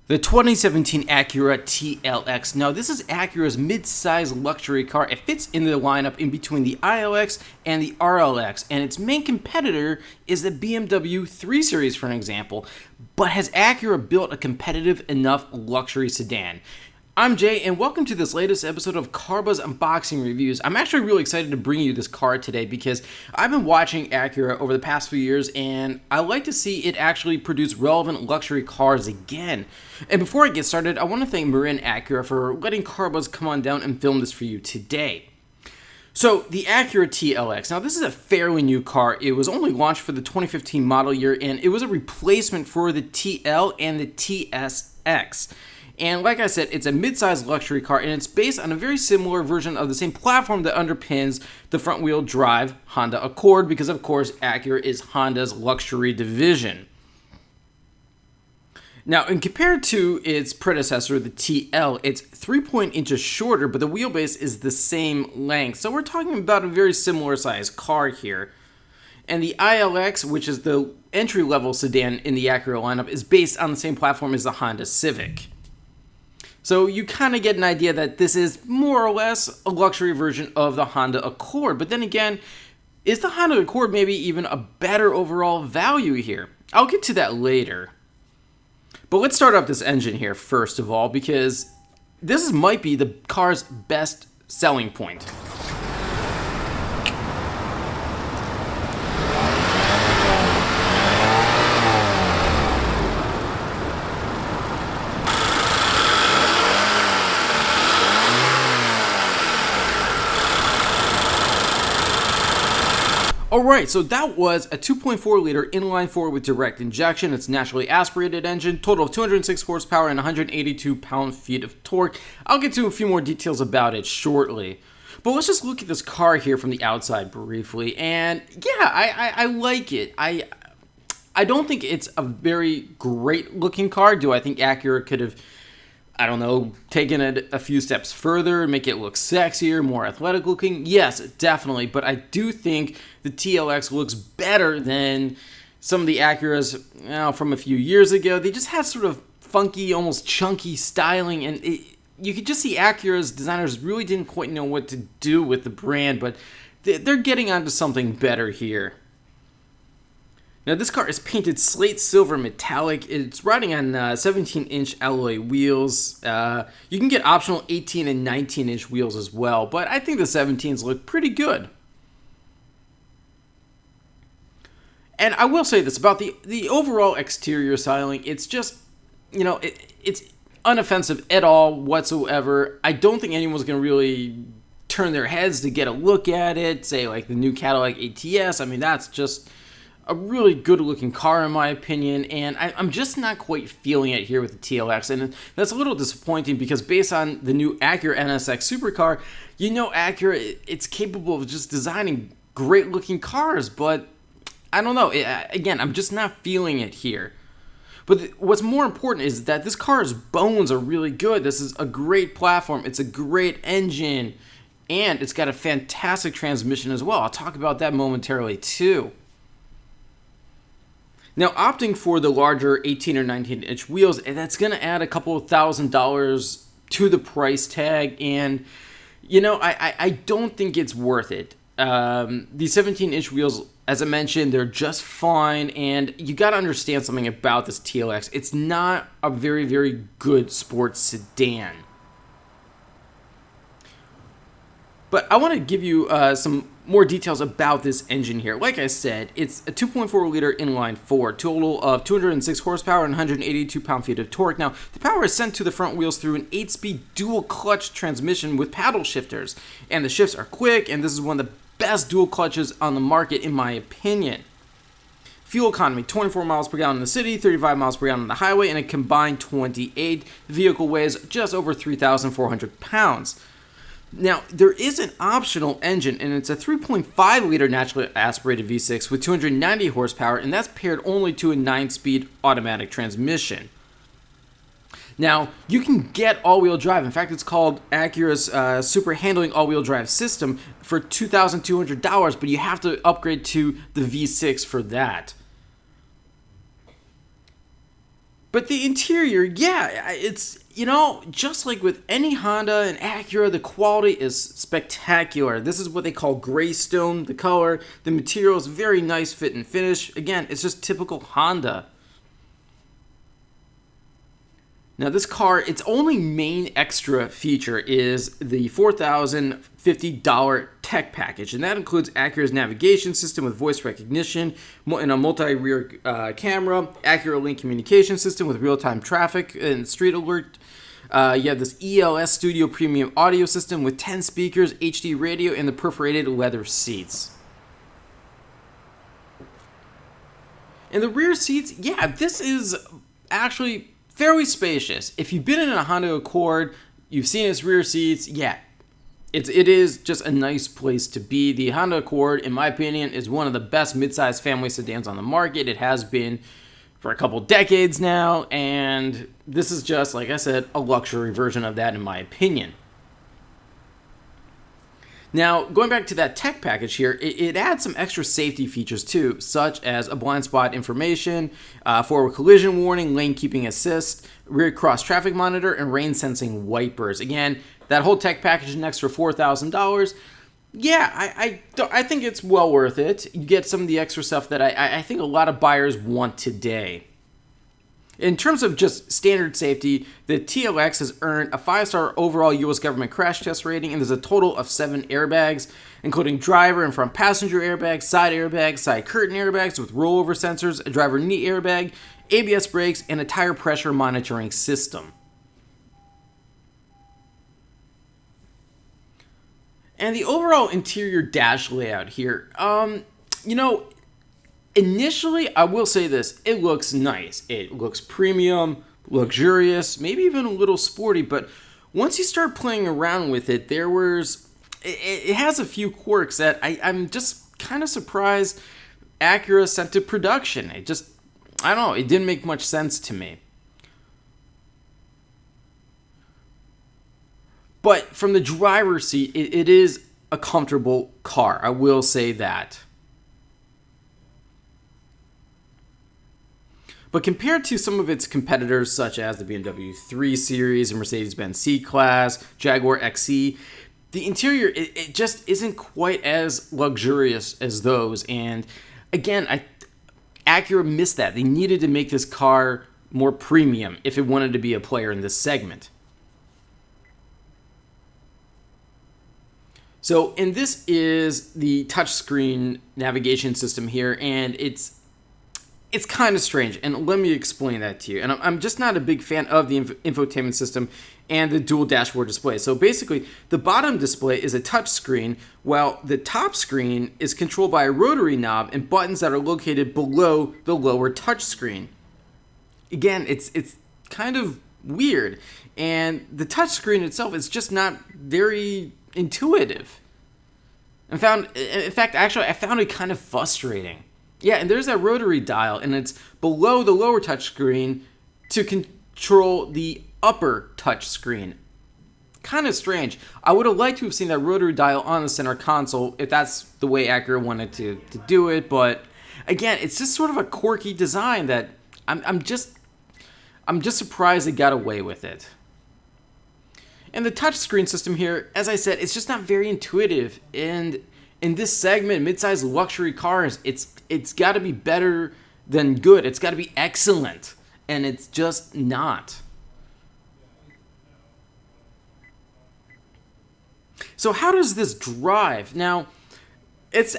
The 2017 Acura TLX. Now, this is Acura's mid-size luxury car. It fits in the lineup in between the ILX and the RLX, and its main competitor is the BMW 3 Series, for an example. But has Acura built a competitive enough luxury sedan? I'm Jay, and welcome to this latest episode of CarBuzz Unboxing Reviews. I'm actually really excited to bring you this car today because I've been watching Acura over the past few years, and I like to see it actually produce relevant luxury cars again. And before I get started, I want to thank Marin Acura for letting CarBuzz come on down and film this for you today. So, the Acura TLX. Now, this is a fairly new car. It was only launched for the 2015 model year, and it was a replacement for the TL and the TSX. And like I said, it's a mid-sized luxury car, and it's based on a very similar version of the same platform that underpins the front-wheel drive Honda Accord, because of course Acura is Honda's luxury division. Now, and compared to its predecessor, the TL, it's 3 inches shorter, but the wheelbase is the same length. So we're talking about a very similar size car here. And the ILX, which is the entry-level sedan in the Acura lineup, is based on the same platform as the Honda Civic. So you kind of get an idea that this is more or less a luxury version of the Honda Accord. But then again, is the Honda Accord maybe even a better overall value here? I'll get to that later. But let's start up this engine here first of all, because this might be the car's best selling point. Alright, so that was a 2.4 liter inline-four with direct injection. It's naturally aspirated engine, total of 206 horsepower and 182 pound-feet of torque. I'll get to a few more details about it shortly. But let's just look at this car here from the outside briefly. And yeah, I like it. I don't think it's a very great looking car. Do I think Acura could have, I don't know, taken it a few steps further, make it look sexier, more athletic looking? Yes, definitely. But I do think the TLX looks better than some of the Acuras from a few years ago. They just had sort of funky, almost chunky styling, and you could just see Acura's designers really didn't quite know what to do with the brand, but they're getting onto something better here. Now, this car is painted slate silver metallic. It's riding on 17-inch alloy wheels. You can get optional 18 and 19-inch wheels as well, but I think the 17s look pretty good. And I will say this about the overall exterior styling. It's just, it's unoffensive at all whatsoever. I don't think anyone's going to really turn their heads to get a look at it, say like the new Cadillac ATS. I mean, that's just a really good looking car in my opinion, and I'm just not quite feeling it here with the TLX, and that's a little disappointing because based on the new Acura NSX supercar, Acura, it's capable of just designing great looking cars, but I don't know, again, I'm just not feeling it here. But what's more important is that this car's bones are really good. This is a great platform, it's a great engine, and it's got a fantastic transmission as well. I'll talk about that momentarily too. Now, opting for the larger 18 or 19-inch wheels, that's going to add a couple of $1,000s to the price tag, and, I don't think it's worth it. These 17-inch wheels, as I mentioned, they're just fine, and you got to understand something about this TLX. It's not a very, very good sports sedan. But I want to give you some more details about this engine here. Like I said, it's a 2.4 liter inline-four, total of 206 horsepower and 182 pound-feet of torque. Now, the power is sent to the front wheels through an 8-speed dual-clutch transmission with paddle shifters. And the shifts are quick, and this is one of the best dual clutches on the market in my opinion. Fuel economy, 24 miles per gallon in the city, 35 miles per gallon on the highway, and a combined 28. The vehicle weighs just over 3,400 pounds. Now, there is an optional engine, and it's a 3.5 liter naturally aspirated V6 with 290 horsepower, and that's paired only to a 9-speed automatic transmission. Now, you can get all-wheel drive. In fact, it's called Acura's Super Handling All-Wheel Drive System for $2,200, but you have to upgrade to the V6 for that. But the interior, yeah, it's, just like with any Honda and Acura, the quality is spectacular. This is what they call Greystone, the color. The material is very nice fit and finish. Again, it's just typical Honda. Now this car, its only main extra feature is the $4,050 tech package, and that includes Acura's navigation system with voice recognition and a multi-rear camera, Acura Link communication system with real-time traffic and street alert. You have this ELS Studio Premium audio system with 10 speakers, HD radio, and the perforated leather seats. And the rear seats, yeah, this is actually fairly spacious. If you've been in a Honda Accord, you've seen its rear seats, yeah, it is just a nice place to be. The Honda Accord, in my opinion, is one of the best midsize family sedans on the market. It has been for a couple decades now, and this is just, like I said, a luxury version of that in my opinion. Now, going back to that tech package here, it adds some extra safety features too, such as a blind spot information, forward collision warning, lane keeping assist, rear cross traffic monitor, and rain sensing wipers. Again, that whole tech package is an extra $4,000. Yeah, I think it's well worth it. You get some of the extra stuff that I think a lot of buyers want today. In terms of just standard safety, the TLX has earned a 5-star overall U.S. government crash test rating, and there's a total of 7 airbags, including driver and front passenger airbags, side curtain airbags with rollover sensors, a driver knee airbag, ABS brakes, and a tire pressure monitoring system. And the overall interior dash layout here, initially, I will say this, it looks nice. It looks premium, luxurious, maybe even a little sporty, but once you start playing around with it, it has a few quirks that I'm just kind of surprised Acura sent to production. I don't know, it didn't make much sense to me. But from the driver's seat, it is a comfortable car, I will say that. But compared to some of its competitors, such as the BMW 3 Series and Mercedes-Benz C-Class, Jaguar XE, the interior, it just isn't quite as luxurious as those. And again, Acura missed that. They needed to make this car more premium if it wanted to be a player in this segment. And this is the touchscreen navigation system here, and it's kind of strange, and let me explain that to you. And I'm just not a big fan of the infotainment system and the dual dashboard display. So basically, the bottom display is a touch screen, while the top screen is controlled by a rotary knob and buttons that are located below the lower touch screen. Again, it's kind of weird, and the touch screen itself is just not very intuitive. I found it kind of frustrating. Yeah, and there's that rotary dial, and it's below the lower touchscreen to control the upper touchscreen. Kind of strange. I would have liked to have seen that rotary dial on the center console if that's the way Acura wanted to do it, but again, it's just sort of a quirky design that I'm just surprised they got away with it. And the touchscreen system here, as I said, it's just not very intuitive, and in this segment, mid-size luxury cars, it's got to be better than good. It's got to be excellent, and it's just not. So how does this drive? Now, it's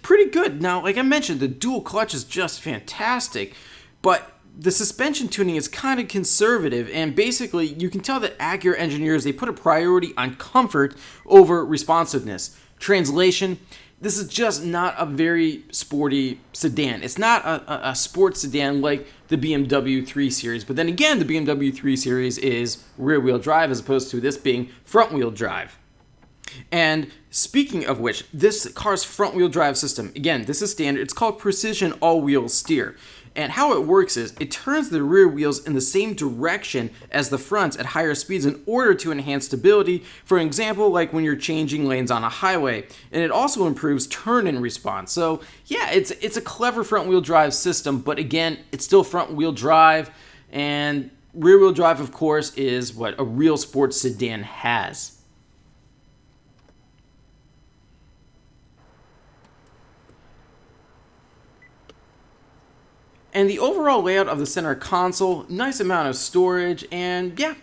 pretty good. Now, like I mentioned, the dual clutch is just fantastic, but the suspension tuning is kind of conservative, and basically, you can tell that Acura engineers, they put a priority on comfort over responsiveness. Translation, this is just not a very sporty sedan. It's not a sports sedan like the BMW 3 Series. But then again, the BMW 3 Series is rear-wheel drive as opposed to this being front-wheel drive. And speaking of which, this car's front-wheel drive system, again, this is standard. It's called Precision All-Wheel Steer. And how it works is it turns the rear wheels in the same direction as the fronts at higher speeds in order to enhance stability, for example, like when you're changing lanes on a highway. And it also improves turn-in response. So yeah, it's a clever front-wheel drive system, but again, it's still front-wheel drive. And rear-wheel drive, of course, is what a real sports sedan has. And the overall layout of the center console, nice amount of storage, and yeah,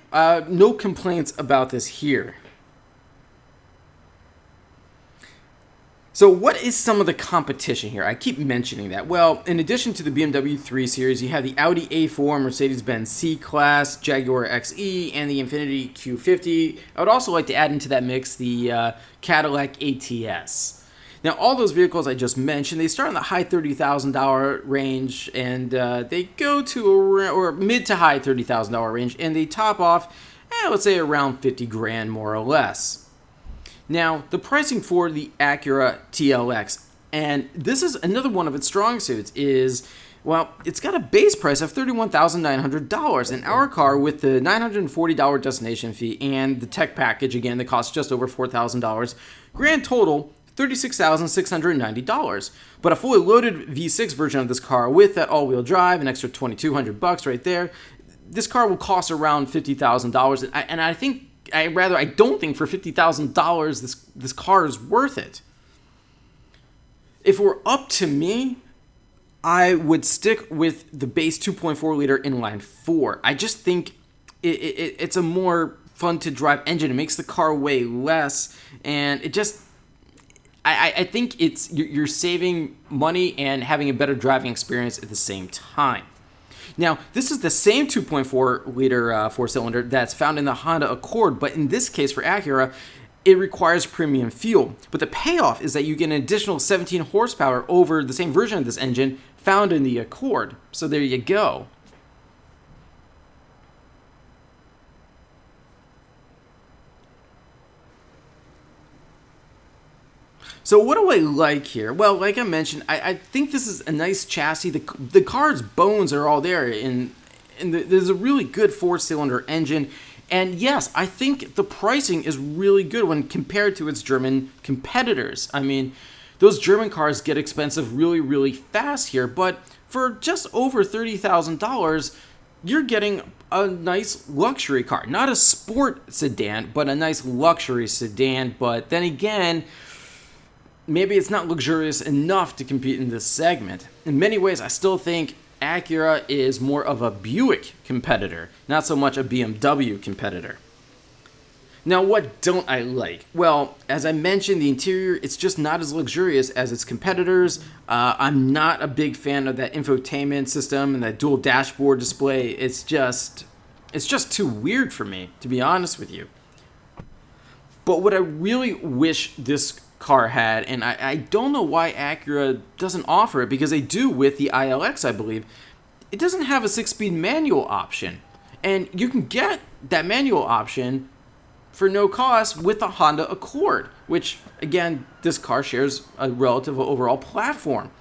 no complaints about this here. So what is some of the competition here? I keep mentioning that. Well, in addition to the BMW 3 Series, you have the Audi A4, Mercedes-Benz C-Class, Jaguar XE, and the Infiniti Q50. I would also like to add into that mix the Cadillac ATS. Now, all those vehicles I just mentioned, they start in the high $30,000 range, and they go to or mid to high $30,000 range, and they top off, let's say around 50 grand more or less. Now, the pricing for the Acura TLX, and this is another one of its strong suits, is, well, it's got a base price of $31,900, and our car with the $940 destination fee and the tech package, again, that costs just over $4,000, grand total $36,690. But a fully loaded V6 version of this car with that all-wheel drive, an extra $2,200 right there, this car will cost around $50,000. And I don't think for $50,000 this car is worth it. If it were up to me, I would stick with the base 2.4 liter inline-four. I just think it's a more fun to drive engine. It makes the car weigh less, and it just, I think you're saving money and having a better driving experience at the same time. Now, this is the same 2.4 liter four-cylinder that's found in the Honda Accord, but in this case for Acura, it requires premium fuel. But the payoff is that you get an additional 17 horsepower over the same version of this engine found in the Accord. So there you go. So what do I like here? Well, like I mentioned, I think this is a nice chassis. The car's bones are all there, and there's a really good four-cylinder engine. And yes, I think the pricing is really good when compared to its German competitors. I mean, those German cars get expensive really, really fast here, but for just over $30,000, you're getting a nice luxury car. Not a sport sedan, but a nice luxury sedan. But then again, maybe it's not luxurious enough to compete in this segment. In many ways, I still think Acura is more of a Buick competitor, not so much a BMW competitor. Now, what don't I like? Well, as I mentioned, the interior, it's just not as luxurious as its competitors. I'm not a big fan of that infotainment system and that dual dashboard display. It's just too weird for me, to be honest with you. But what I really wish this car had, and I don't know why Acura doesn't offer it, because they do with the ILX, I believe, it doesn't have a 6-speed manual option. And you can get that manual option for no cost with the Honda Accord, which, again, this car shares a relative overall platform.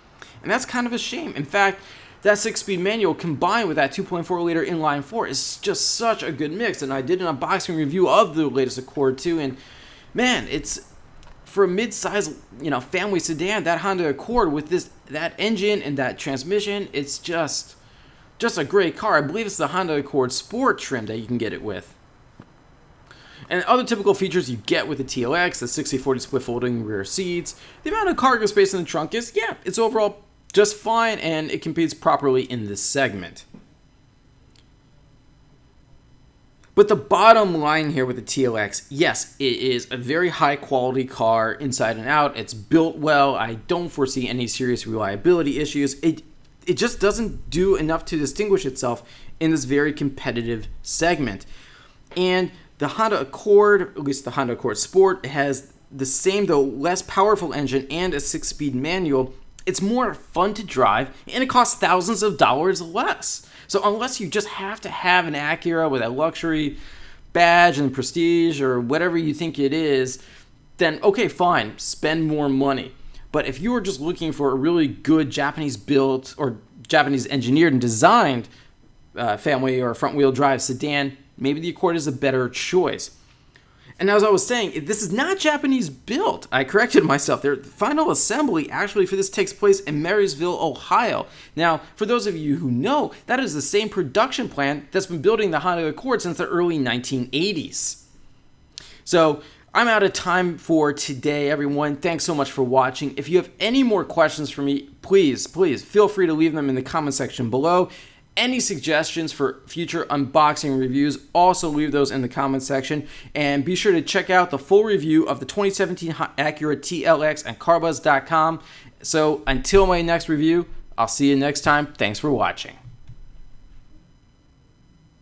And that's kind of a shame. In fact, that 6-speed manual combined with that 2.4 liter inline-four is just such a good mix. And I did an unboxing review of the latest Accord too, and man, it's for a mid-size, family sedan, that Honda Accord with that engine and that transmission, it's just a great car. I believe it's the Honda Accord Sport trim that you can get it with. And other typical features you get with the TLX, the 60/40 split folding rear seats, the amount of cargo space in the trunk it's overall just fine, and it competes properly in this segment. But the bottom line here with the TLX, yes, it is a very high quality car inside and out. It's built well. I don't foresee any serious reliability issues. It just doesn't do enough to distinguish itself in this very competitive segment. And the Honda Accord, at least the Honda Accord Sport, has the same, though less powerful engine and a 6-speed manual. It's more fun to drive, and it costs thousands of dollars less. So unless you just have to have an Acura with a luxury badge and prestige or whatever you think it is, then okay, fine, spend more money. But if you are just looking for a really good Japanese built or Japanese engineered and designed family or front wheel drive sedan, maybe the Accord is a better choice. And as I was saying, this is not Japanese built. I corrected myself. Their final assembly actually for this takes place in Marysville, Ohio. Now, for those of you who know, that is the same production plant that's been building the Honda Accord since the early 1980s. So, I'm out of time for today, everyone. Thanks so much for watching. If you have any more questions for me, please feel free to leave them in the comment section below. Any suggestions for future unboxing reviews, also leave those in the comment section. And be sure to check out the full review of the 2017 Acura TLX and carbuzz.com. So until my next review, I'll see you next time. Thanks for watching.